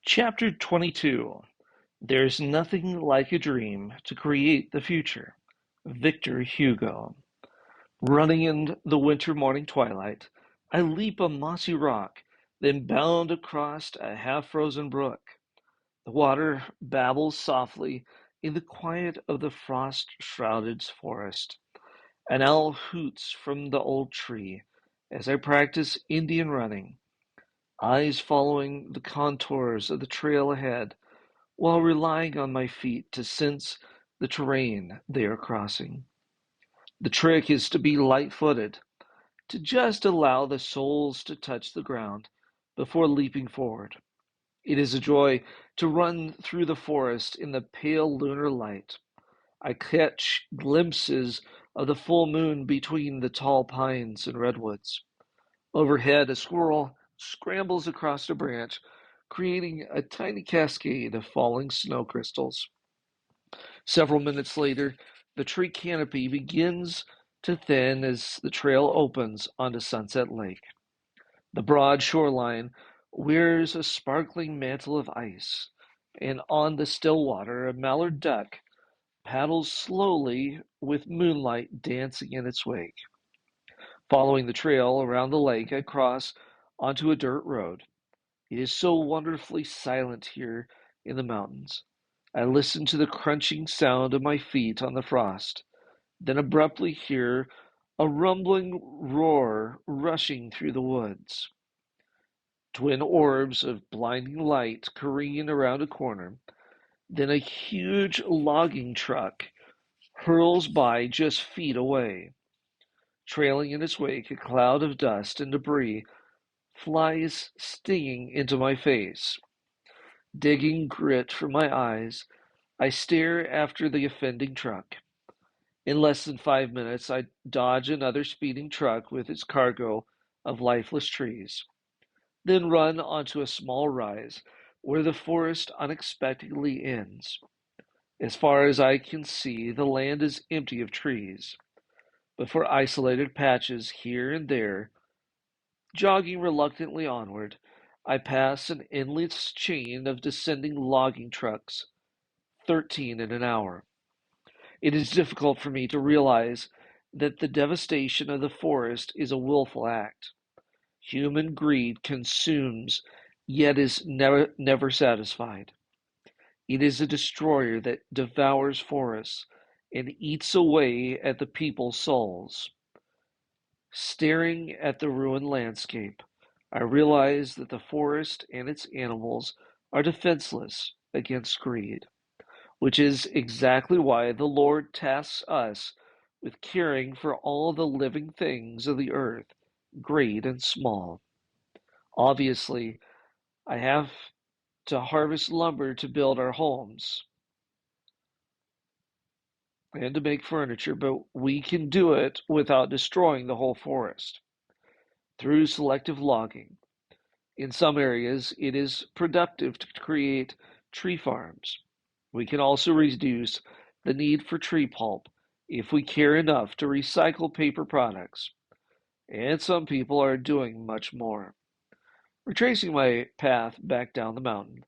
Chapter 22. There's nothing like a dream to create the future. Victor Hugo. Running in the winter morning twilight, I leap a mossy rock, then bound across a half-frozen brook. The water babbles softly in the quiet of the frost-shrouded forest. An owl hoots from the old tree as I practice Indian running, eyes following the contours of the trail ahead, while relying on my feet to sense the terrain they are crossing. The trick is to be light-footed, to just allow the soles to touch the ground before leaping forward. It is a joy to run through the forest in the pale lunar light. I catch glimpses of the full moon between the tall pines and redwoods. Overhead, a squirrel scrambles across a branch, creating a tiny cascade of falling snow crystals. Several minutes later, the tree canopy begins to thin as the trail opens onto Sunset Lake. The broad shoreline wears a sparkling mantle of ice, and on the still water, a mallard duck paddles slowly with moonlight dancing in its wake. Following the trail around the lake, I cross onto a dirt road. It is so wonderfully silent here in the mountains. I listen to the crunching sound of my feet on the frost, then abruptly hear a rumbling roar rushing through the woods. Twin orbs of blinding light careen around a corner, then a huge logging truck hurls by just feet away. Trailing in its wake, a cloud of dust and debris flies stinging into my face. Digging grit from my eyes, I stare after the offending truck. In less than 5 minutes, I dodge another speeding truck with its cargo of lifeless trees, then run onto a small rise where the forest unexpectedly ends. As far as I can see, the land is empty of trees, but for isolated patches here and there, jogging reluctantly onward, I pass an endless chain of descending logging trucks, 13 in an hour. It is difficult for me to realize that the devastation of the forest is a willful act. Human greed consumes, yet is never satisfied. It is a destroyer that devours forests and eats away at the people's souls. Staring at the ruined landscape, I realize that the forest and its animals are defenseless against greed, which is exactly why the Lord tasks us with caring for all the living things of the earth, great and small. Obviously, I have to harvest lumber to build our homes and to make furniture, but we can do it without destroying the whole forest through selective logging. In some areas, it is productive to create tree farms. We can also reduce the need for tree pulp if we care enough to recycle paper products, and some people are doing much more. Retracing my path back down the mountain,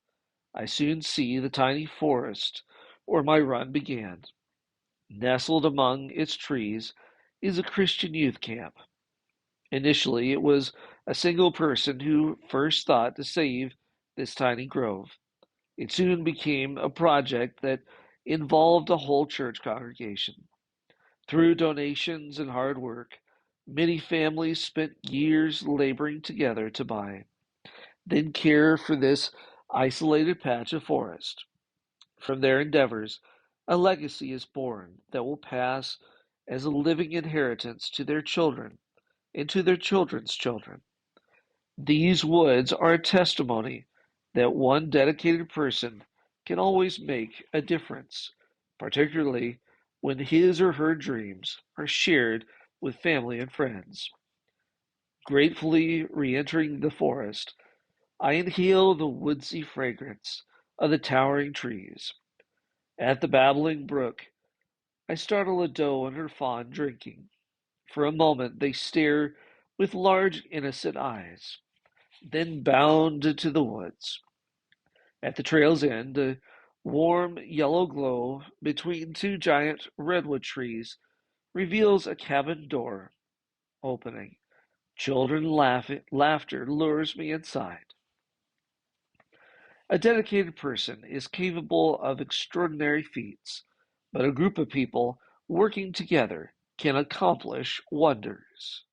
I soon see the tiny forest where my run began. Nestled among its trees is a Christian youth camp. Initially, it was a single person who first thought to save this tiny grove. It soon became a project that involved a whole church congregation. Through donations and hard work, many families spent years laboring together to buy, then care for this isolated patch of forest. From their endeavors, a legacy is born that will pass as a living inheritance to their children and to their children's children. These woods are a testimony that one dedicated person can always make a difference, particularly when his or her dreams are shared with family and friends. Gratefully re entering the forest, I inhale the woodsy fragrance of the towering trees. At the babbling brook, I startle a doe and her fawn drinking. For a moment, they stare with large, innocent eyes, then bound into the woods. At the trail's end, a warm yellow glow between two giant redwood trees reveals a cabin door opening. Laughter lures me inside. A dedicated person is capable of extraordinary feats, but a group of people working together can accomplish wonders.